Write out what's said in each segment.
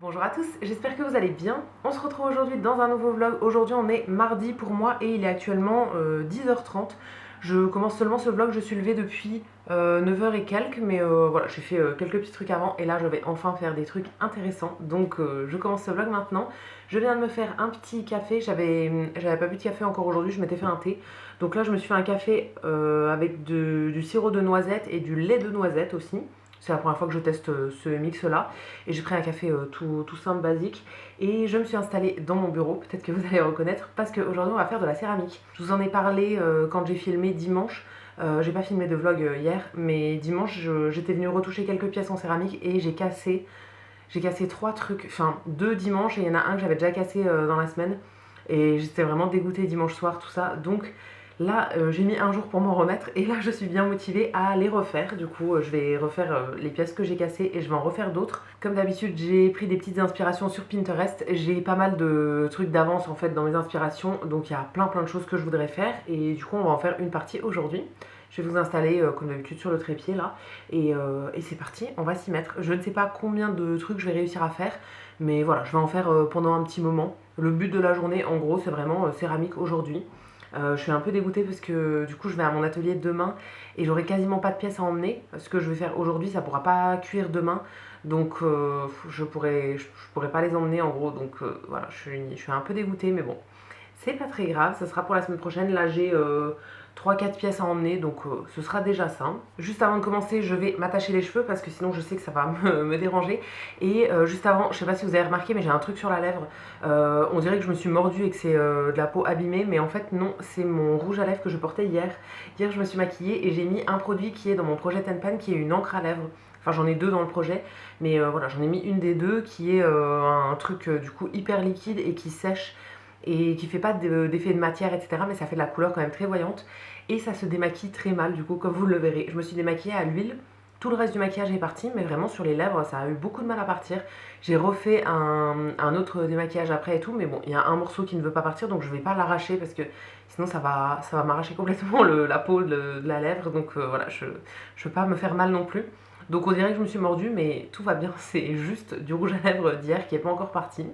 Bonjour à tous, j'espère que vous allez bien. On se retrouve aujourd'hui dans un nouveau vlog. Aujourd'hui on est mardi pour moi et il est actuellement 10h30. Je commence seulement ce vlog, je suis levée depuis 9h et quelques, mais voilà, j'ai fait quelques petits trucs avant et là je vais enfin faire des trucs intéressants. Donc je commence ce vlog maintenant. Je viens de me faire un petit café, j'avais pas bu de café encore aujourd'hui, je m'étais fait un thé. Donc là je me suis fait un café avec du sirop de noisette et du lait de noisette aussi. C'est la première fois que je teste ce mix là. Et j'ai pris un café tout simple, basique. Et je me suis installée dans mon bureau, peut-être que vous allez reconnaître, parce qu'aujourd'hui on va faire de la céramique. Je vous en ai parlé quand j'ai filmé dimanche. J'ai pas filmé de vlog hier, mais dimanche j'étais venue retoucher quelques pièces en céramique et j'ai cassé 3 trucs, enfin 2 dimanches et il y en a un que j'avais déjà cassé dans la semaine. Et j'étais vraiment dégoûtée dimanche soir, tout ça. Donc là, j'ai mis un jour pour m'en remettre et là, je suis bien motivée à les refaire. Du coup, je vais refaire les pièces que j'ai cassées et je vais en refaire d'autres. Comme d'habitude, j'ai pris des petites inspirations sur Pinterest. J'ai pas mal de trucs d'avance en fait dans mes inspirations. Donc il y a plein de choses que je voudrais faire et du coup, on va en faire une partie aujourd'hui. Je vais vous installer comme d'habitude sur le trépied là et c'est parti, on va s'y mettre. Je ne sais pas combien de trucs je vais réussir à faire, mais voilà, je vais en faire pendant un petit moment. Le but de la journée en gros c'est vraiment céramique aujourd'hui. Je suis un peu dégoûtée parce que du coup je vais à mon atelier demain et j'aurai quasiment pas de pièces à emmener. Ce que je vais faire aujourd'hui ça pourra pas cuire demain, donc je pourrais pas les emmener en gros, donc voilà, je suis un peu dégoûtée, mais bon, c'est pas très grave, ça sera pour la semaine prochaine. Là j'ai 3-4 pièces à emmener, donc ce sera déjà ça. Juste avant de commencer, je vais m'attacher les cheveux parce que sinon je sais que ça va me déranger. Et juste avant, je sais pas si vous avez remarqué, mais j'ai un truc sur la lèvre. On dirait que je me suis mordue et que c'est de la peau abîmée, mais en fait non, c'est mon rouge à lèvres que je portais hier. Hier je me suis maquillée et j'ai mis un produit qui est dans mon projet Ten Pan, qui est une encre à lèvres. Enfin j'en ai deux dans le projet, mais voilà, j'en ai mis une des deux qui est un truc du coup hyper liquide et qui sèche et qui fait pas d'effet de matière, etc. Mais ça fait de la couleur quand même très voyante et ça se démaquille très mal, du coup, comme vous le verrez. Je me suis démaquillée à l'huile. Tout le reste du maquillage est parti, mais vraiment sur les lèvres, ça a eu beaucoup de mal à partir. J'ai refait un autre démaquillage après et tout, mais bon, il y a un morceau qui ne veut pas partir, donc je vais pas l'arracher parce que sinon ça va m'arracher complètement la peau de la lèvre. Donc voilà, je veux pas me faire mal non plus. Donc on dirait que je me suis mordue, mais tout va bien. C'est juste du rouge à lèvres d'hier qui est pas encore parti.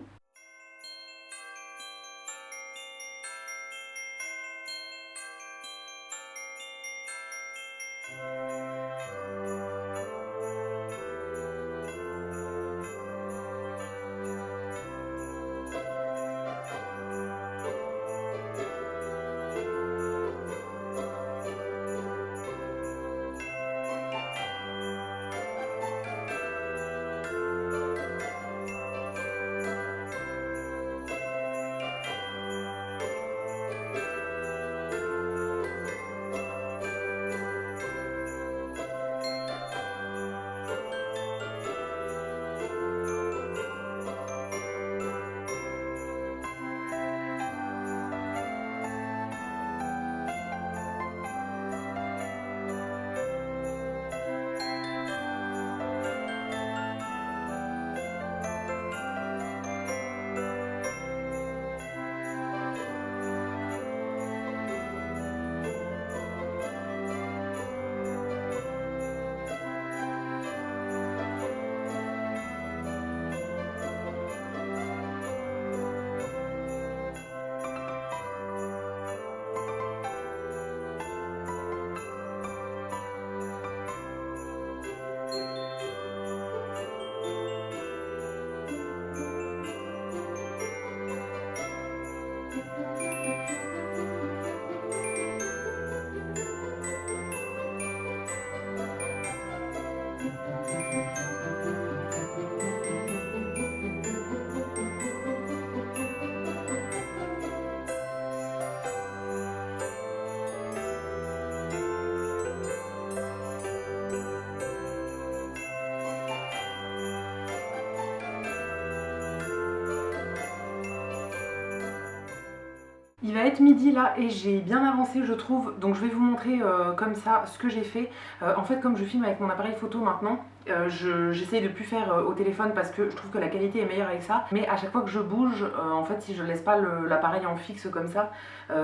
Il va être midi là et j'ai bien avancé je trouve, donc je vais vous montrer comme ça ce que j'ai fait. En fait comme je filme avec mon appareil photo maintenant, j'essaye de plus faire au téléphone parce que je trouve que la qualité est meilleure avec ça. Mais à chaque fois que je bouge, en fait si je laisse pas l'appareil en fixe comme ça,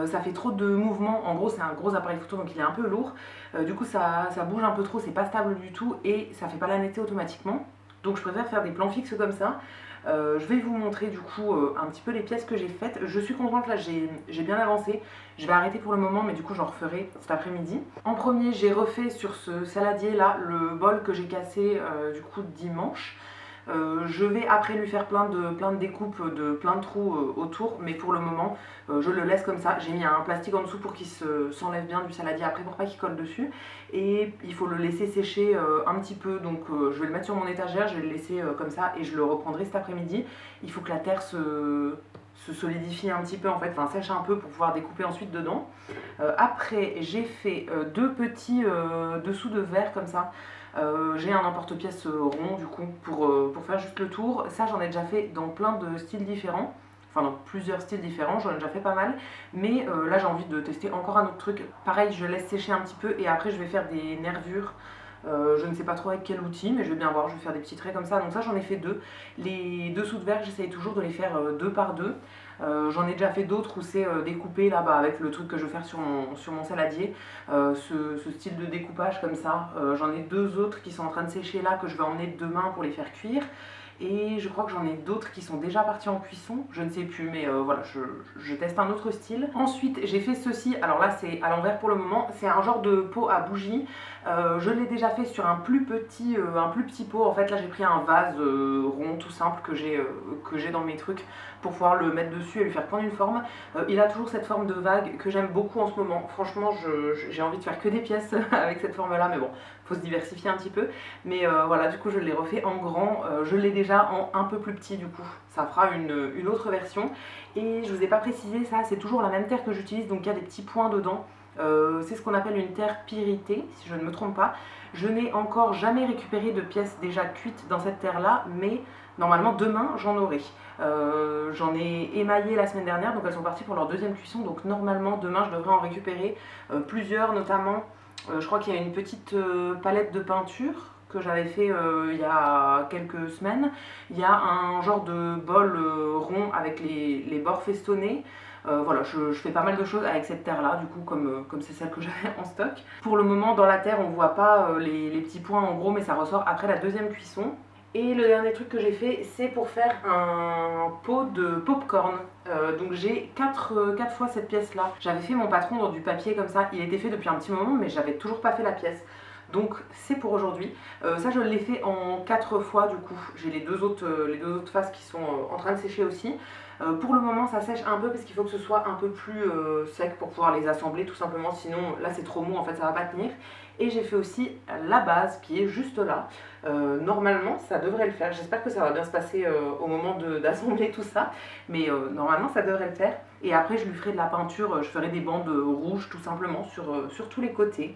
ça fait trop de mouvements. En gros c'est un gros appareil photo donc il est un peu lourd. Du coup ça bouge un peu trop, c'est pas stable du tout et ça fait pas la netteté automatiquement. Donc je préfère faire des plans fixes comme ça. Je vais vous montrer du coup un petit peu les pièces que j'ai faites. Je suis contente, là j'ai bien avancé. Je vais arrêter pour le moment, mais du coup j'en referai cet après-midi. En premier, j'ai refait sur ce saladier là le bol que j'ai cassé du coup dimanche. Je vais après lui faire plein de découpes, plein de trous autour, mais pour le moment je le laisse comme ça. J'ai mis un plastique en dessous pour qu'il s'enlève bien du saladier après, pour pas qu'il colle dessus. Et il faut le laisser sécher un petit peu, donc je vais le mettre sur mon étagère, je vais le laisser comme ça et je le reprendrai cet après-midi. Il faut que la terre se solidifie un petit peu en fait, enfin sèche un peu pour pouvoir découper ensuite dedans. Après j'ai fait deux petits dessous de verre comme ça. J'ai un emporte-pièce rond du coup pour faire juste le tour. Ça j'en ai déjà fait dans plein de styles différents, enfin dans plusieurs styles différents, j'en ai déjà fait pas mal. Mais là j'ai envie de tester encore un autre truc. Pareil, je laisse sécher un petit peu et après je vais faire des nervures. Je ne sais pas trop avec quel outil, mais je vais bien voir, je vais faire des petits traits comme ça. Donc ça j'en ai fait deux. Les dessous de verre, j'essaye toujours de les faire deux par deux. J'en ai déjà fait d'autres où c'est découpé là-bas avec le truc que je vais faire sur mon saladier, ce style de découpage comme ça. J'en ai deux autres qui sont en train de sécher là, que je vais emmener demain pour les faire cuire. Et je crois que j'en ai d'autres qui sont déjà partis en cuisson, je ne sais plus, mais voilà, je teste un autre style. Ensuite, j'ai fait ceci, alors là c'est à l'envers pour le moment, c'est un genre de pot à bougie. Je l'ai déjà fait sur un plus petit pot. En fait, là j'ai pris un vase rond tout simple que j'ai dans mes trucs pour pouvoir le mettre dessus et lui faire prendre une forme. Il a toujours cette forme de vague que j'aime beaucoup en ce moment. Franchement, j'ai envie de faire que des pièces avec cette forme-là, mais bon, faut se diversifier un petit peu. Mais voilà, du coup je l'ai refait en grand. Je l'ai déjà en un peu plus petit du coup. Ça fera une autre version. Et je vous ai pas précisé ça, c'est toujours la même terre que j'utilise, donc il y a des petits points dedans. C'est ce qu'on appelle une terre pyritée, si je ne me trompe pas. Je n'ai encore jamais récupéré de pièces déjà cuites dans cette terre là, mais normalement demain j'en aurai. J'en ai émaillé la semaine dernière, donc elles sont parties pour leur deuxième cuisson, donc normalement demain je devrais en récupérer plusieurs, notamment je crois qu'il y a une petite palette de peinture que j'avais fait il y a quelques semaines. Il y a un genre de bol rond avec les bords festonnés. Voilà, je fais pas mal de choses avec cette terre là, du coup, comme c'est celle que j'avais en stock. Pour le moment, dans la terre, on voit pas les petits points en gros, mais ça ressort après la deuxième cuisson. Et le dernier truc que j'ai fait, c'est pour faire un pot de popcorn. Donc j'ai 4 fois cette pièce là. J'avais fait mon patron dans du papier comme ça, il était fait depuis un petit moment, mais j'avais toujours pas fait la pièce. Donc c'est pour aujourd'hui. Ça je l'ai fait en 4 fois du coup. J'ai les deux autres faces qui sont en train de sécher aussi. Pour le moment ça sèche un peu parce qu'il faut que ce soit un peu plus sec pour pouvoir les assembler tout simplement. Sinon là c'est trop mou en fait, ça va pas tenir. Et j'ai fait aussi la base qui est juste là. Normalement ça devrait le faire. J'espère que ça va bien se passer au moment d'assembler tout ça. Mais normalement ça devrait le faire. Et après je lui ferai de la peinture, je ferai des bandes rouges tout simplement sur tous les côtés.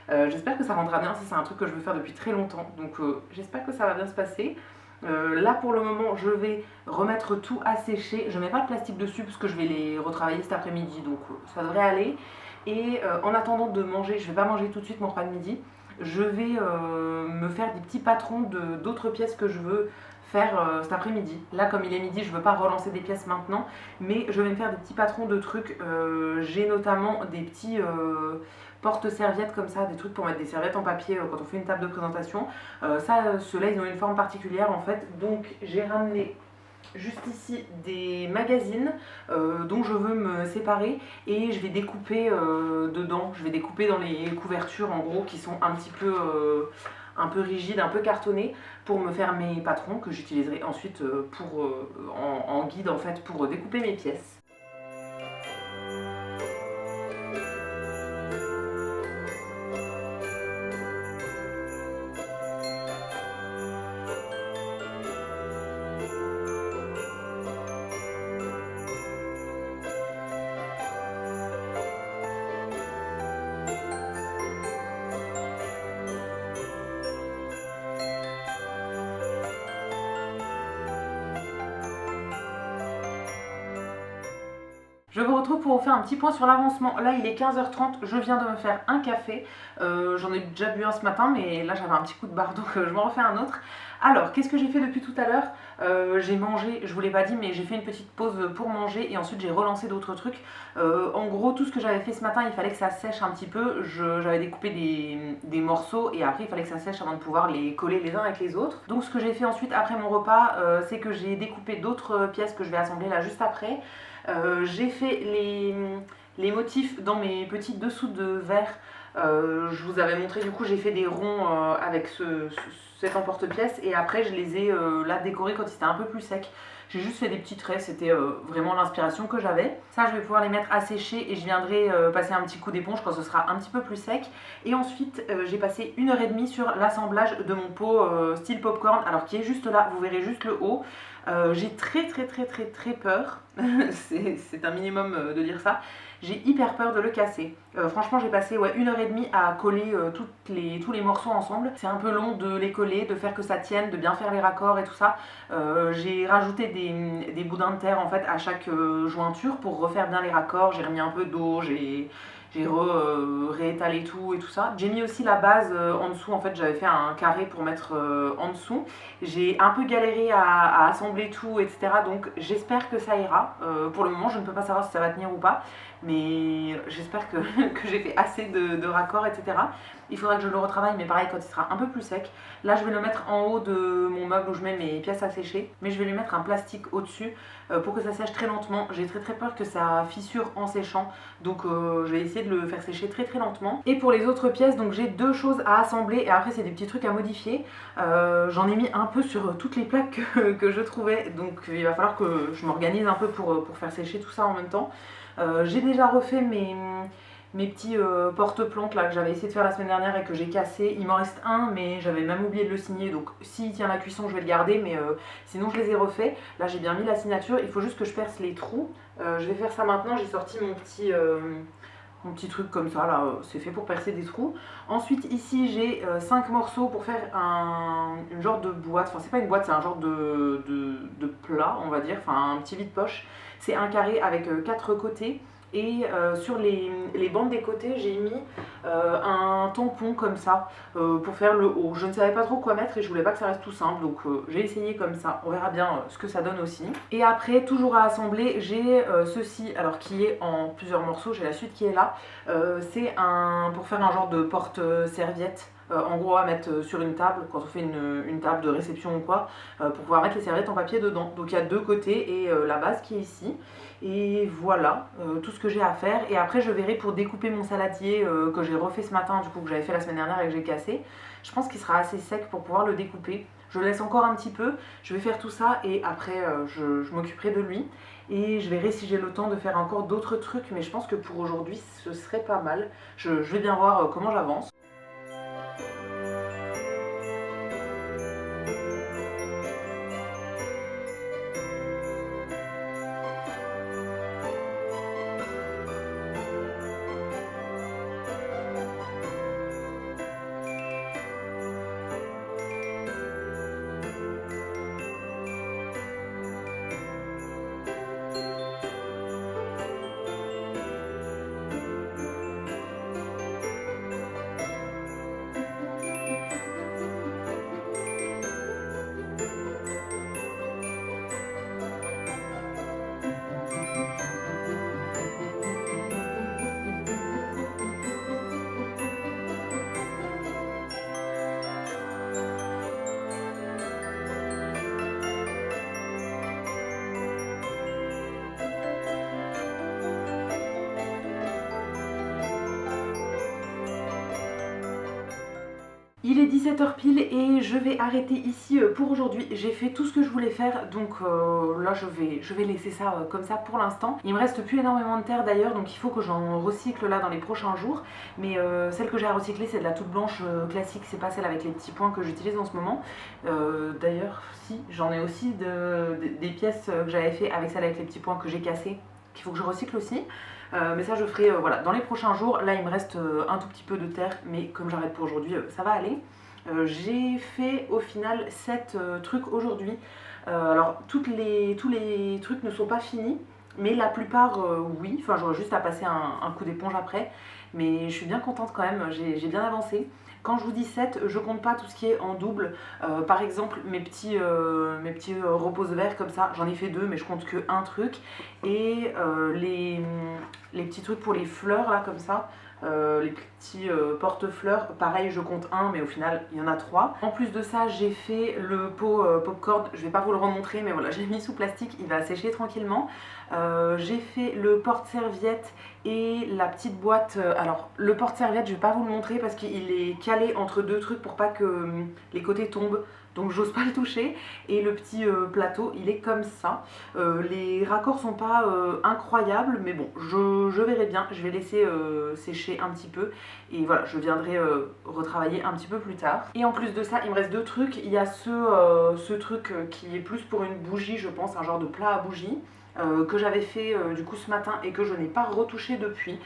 J'espère que ça rendra bien, ça c'est un truc que je veux faire depuis très longtemps. Donc j'espère que ça va bien se passer. Là pour le moment je vais remettre tout à sécher. Je mets pas de plastique dessus parce que je vais les retravailler cet après-midi, donc ça devrait aller. Et en attendant de manger, je vais pas manger tout de suite mon repas de midi. Je vais me faire des petits patrons d'autres pièces que je veux faire cet après-midi. Là comme il est midi, je veux pas relancer des pièces maintenant, mais je vais me faire des petits patrons de trucs. J'ai notamment des petits porte-serviettes comme ça, des trucs pour mettre des serviettes en papier quand on fait une table de présentation. Ceux-là ils ont une forme particulière en fait, donc j'ai ramené juste ici des magazines dont je veux me séparer et je vais découper dedans, je vais découper dans les couvertures en gros qui sont un petit peu rigides, un peu cartonnées pour me faire mes patrons que j'utiliserai ensuite en guide en fait pour découper mes pièces. Je vous retrouve pour vous faire un petit point sur l'avancement. Là il est 15h30, je viens de me faire un café. J'en ai déjà bu un ce matin, mais là j'avais un petit coup de barre donc je m'en refais un autre. Alors, qu'est-ce que j'ai fait depuis tout à l'heure? J'ai mangé, je vous l'ai pas dit, mais j'ai fait une petite pause pour manger et ensuite j'ai relancé d'autres trucs. En gros, tout ce que j'avais fait ce matin, il fallait que ça sèche un petit peu. J'avais découpé des morceaux et après il fallait que ça sèche avant de pouvoir les coller les uns avec les autres. Donc ce que j'ai fait ensuite après mon repas, c'est que j'ai découpé d'autres pièces que je vais assembler là juste après. J'ai fait les motifs dans mes petits dessous de verre. Je vous avais montré, du coup j'ai fait des ronds avec cet emporte-pièce et après je les ai là décorés quand ils étaient un peu plus secs. J'ai juste fait des petits traits, c'était vraiment l'inspiration que j'avais. Ça je vais pouvoir les mettre à sécher et je viendrai passer un petit coup d'éponge quand ce sera un petit peu plus sec. Et ensuite j'ai passé 1 heure et demie sur l'assemblage de mon pot style popcorn, alors qui est juste là, vous verrez juste le haut. J'ai très peur, c'est un minimum de dire ça. J'ai hyper peur de le casser. Franchement, j'ai passé 1 heure et demie à coller tous les morceaux ensemble. C'est un peu long de les coller, de faire que ça tienne, de bien faire les raccords et tout ça. J'ai rajouté des boudins de terre en fait à chaque jointure pour refaire bien les raccords. J'ai remis un peu d'eau, j'ai réétalé tout et tout ça. J'ai mis aussi la base en dessous, en fait j'avais fait un carré pour mettre en dessous. J'ai un peu galéré à assembler tout, etc. Donc j'espère que ça ira. Pour le moment je ne peux pas savoir si ça va tenir ou pas, mais j'espère que j'ai fait assez de raccords, etc. Il faudra que je le retravaille, mais pareil quand il sera un peu plus sec. Là je vais le mettre en haut de mon meuble où je mets mes pièces à sécher, mais je vais lui mettre un plastique au-dessus pour que ça sèche très lentement. J'ai très peur que ça fissure en séchant, donc je vais essayer de le faire sécher très lentement. Et pour les autres pièces, donc j'ai 2 choses à assembler et après c'est des petits trucs à modifier. J'en ai mis un peu sur toutes les plaques que je trouvais, donc il va falloir que je m'organise un peu pour faire sécher tout ça en même temps. J'ai déjà refait mes petits porte-plantes là que j'avais essayé de faire la semaine dernière et que j'ai cassé. Il m'en reste un, mais j'avais même oublié de le signer, donc s'il tient la cuisson je vais le garder, mais sinon je les ai refaits. Là j'ai bien mis la signature, il faut juste que je perce les trous. Je vais faire ça maintenant. J'ai sorti mon petit truc comme ça là, c'est fait pour percer des trous. Ensuite ici j'ai 5 morceaux pour faire une genre de boîte, enfin c'est pas une boîte, c'est un genre de plat on va dire, enfin un petit vide-poche. C'est un carré avec 4 côtés. Et sur les bandes des côtés, j'ai mis un tampon comme ça pour faire le haut. Je ne savais pas trop quoi mettre et je voulais pas que ça reste tout simple, donc j'ai essayé comme ça. On verra bien ce que ça donne aussi. Et après, toujours à assembler, j'ai ceci, alors qui est en plusieurs morceaux, j'ai la suite qui est là. C'est pour faire un genre de porte-serviette. En gros à mettre sur une table, quand on fait une table de réception ou quoi, pour pouvoir mettre les serviettes en papier dedans. Donc il y a 2 côtés et la base qui est ici. Et voilà tout ce que j'ai à faire. Et après je verrai pour découper mon saladier que j'ai refait ce matin, du coup que j'avais fait la semaine dernière et que j'ai cassé. Je pense qu'il sera assez sec pour pouvoir le découper. Je le laisse encore un petit peu, je vais faire tout ça et après je m'occuperai de lui. Et je verrai si j'ai le temps de faire encore d'autres trucs, mais je pense que pour aujourd'hui ce serait pas mal. Je vais bien voir comment j'avance. Il est 17 h pile et je vais arrêter ici pour aujourd'hui. J'ai fait tout ce que je voulais faire, donc là je vais laisser ça comme ça pour l'instant. Il me reste plus énormément de terre d'ailleurs, donc il faut que j'en recycle là dans les prochains jours. Mais celle que j'ai à recycler c'est de la toute blanche classique, c'est pas celle avec les petits points que j'utilise en ce moment. D'ailleurs si, j'en ai aussi des pièces que j'avais fait avec celle avec les petits points que j'ai cassées, qu'il faut que je recycle aussi. Mais ça je ferai voilà, dans les prochains jours. Là il me reste un tout petit peu de terre, mais comme j'arrête pour aujourd'hui ça va aller. J'ai fait au final 7 trucs aujourd'hui. Alors tous les trucs ne sont pas finis, mais la plupart oui, enfin j'aurais juste à passer un coup d'éponge après. Mais je suis bien contente quand même, j'ai bien avancé. Quand je vous dis 7, je compte pas tout ce qui est en double. Par exemple, mes petits repose-verres comme ça, j'en ai fait 2, mais je compte que un truc. Et les petits trucs pour les fleurs là comme ça, les petits porte-fleurs, pareil je compte un, mais au final il y en a 3. En plus de ça, j'ai fait le pot popcorn, je vais pas vous le remontrer, mais voilà, j'ai mis sous plastique, il va sécher tranquillement. J'ai fait le porte-serviette et la petite boîte. Alors le porte-serviette, je vais pas vous le montrer parce qu'il est calé entre 2 trucs pour pas que les côtés tombent, donc j'ose pas le toucher. Et le petit plateau, il est comme ça. Les raccords sont pas incroyables, mais bon, je verrai bien. Je vais laisser sécher un petit peu et voilà, je viendrai retravailler un petit peu plus tard. Et en plus de ça, il me reste 2 trucs. Il y a ce truc qui est plus pour une bougie, je pense, un genre de plat à bougie. Que j'avais fait du coup ce matin et que je n'ai pas retouché depuis.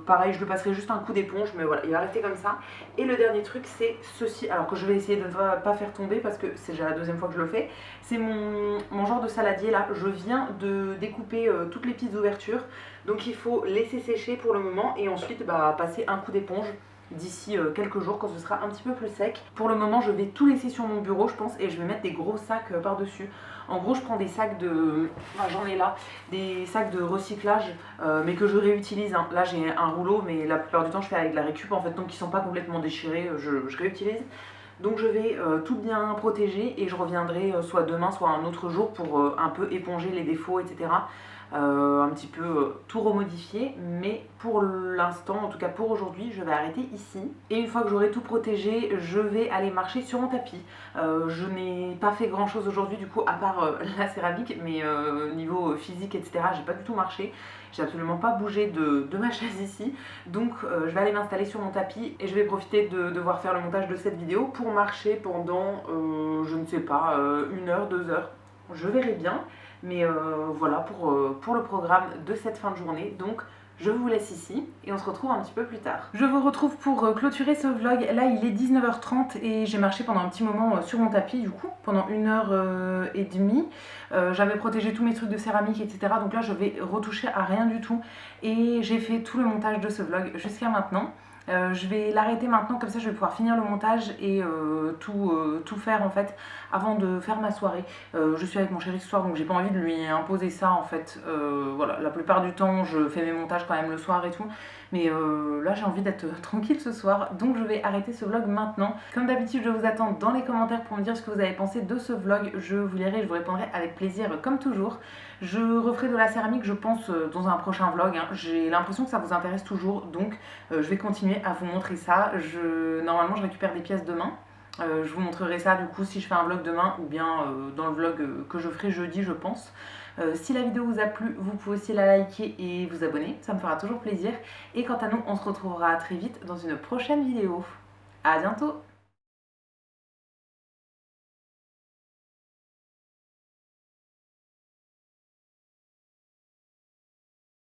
Pareil, je lui passerai juste un coup d'éponge, mais voilà, il va rester comme ça. Et le dernier truc, c'est ceci, alors que je vais essayer de ne pas faire tomber parce que c'est déjà la 2e fois que je le fais. C'est mon genre de saladier là. Je viens de découper toutes les petites ouvertures, donc il faut laisser sécher pour le moment et ensuite passer un coup d'éponge d'ici quelques jours quand ce sera un petit peu plus sec. Pour le moment, je vais tout laisser sur mon bureau, je pense, et je vais mettre des gros sacs par-dessus. En gros, je prends des sacs de... Enfin, j'en ai là, des sacs de recyclage, mais que je réutilise. Hein. Là, j'ai un rouleau, mais la plupart du temps, je fais avec de la récup, en fait, donc ils sont pas complètement déchirés, je réutilise. Donc je vais tout bien protéger et je reviendrai soit demain, soit un autre jour pour un peu éponger les défauts, etc. Un petit peu tout remodifier, mais pour l'instant, en tout cas pour aujourd'hui, je vais arrêter ici. Et une fois que j'aurai tout protégé, je vais aller marcher sur mon tapis. Je n'ai pas fait grand chose aujourd'hui du coup, à part la céramique, mais niveau physique, etc., j'ai pas du tout marché. J'ai absolument pas bougé de ma chaise ici. Donc je vais aller m'installer sur mon tapis et je vais profiter de devoir faire le montage de cette vidéo pour marcher pendant, je ne sais pas, 1 heure, 2 heures. Je verrai bien. Mais voilà pour le programme de cette fin de journée. Donc je vous laisse ici et on se retrouve un petit peu plus tard. Je vous retrouve pour clôturer ce vlog. Là il est 19h30 et j'ai marché pendant un petit moment sur mon tapis du coup, pendant 1h30. J'avais protégé tous mes trucs de céramique, etc. Donc là je vais retoucher à rien du tout. Et j'ai fait tout le montage de ce vlog jusqu'à maintenant. Je vais l'arrêter maintenant, comme ça je vais pouvoir finir le montage et tout faire en fait avant de faire ma soirée. Je suis avec mon chéri ce soir, donc j'ai pas envie de lui imposer ça en fait. Voilà, la plupart du temps je fais mes montages quand même le soir et tout, mais là j'ai envie d'être tranquille ce soir, donc je vais arrêter ce vlog maintenant. Comme d'habitude, je vous attends dans les commentaires pour me dire ce que vous avez pensé de ce vlog. Je vous lirai, je vous répondrai avec plaisir comme toujours. Je referai de la céramique je pense dans un prochain vlog, hein. J'ai l'impression que ça vous intéresse toujours, donc je vais continuer à vous montrer ça. Normalement je récupère des pièces demain. Je vous montrerai ça du coup si je fais un vlog demain ou bien dans le vlog que je ferai jeudi je pense. Si la vidéo vous a plu, vous pouvez aussi la liker et vous abonner, ça me fera toujours plaisir. Et quant à nous, on se retrouvera très vite dans une prochaine vidéo. À bientôt!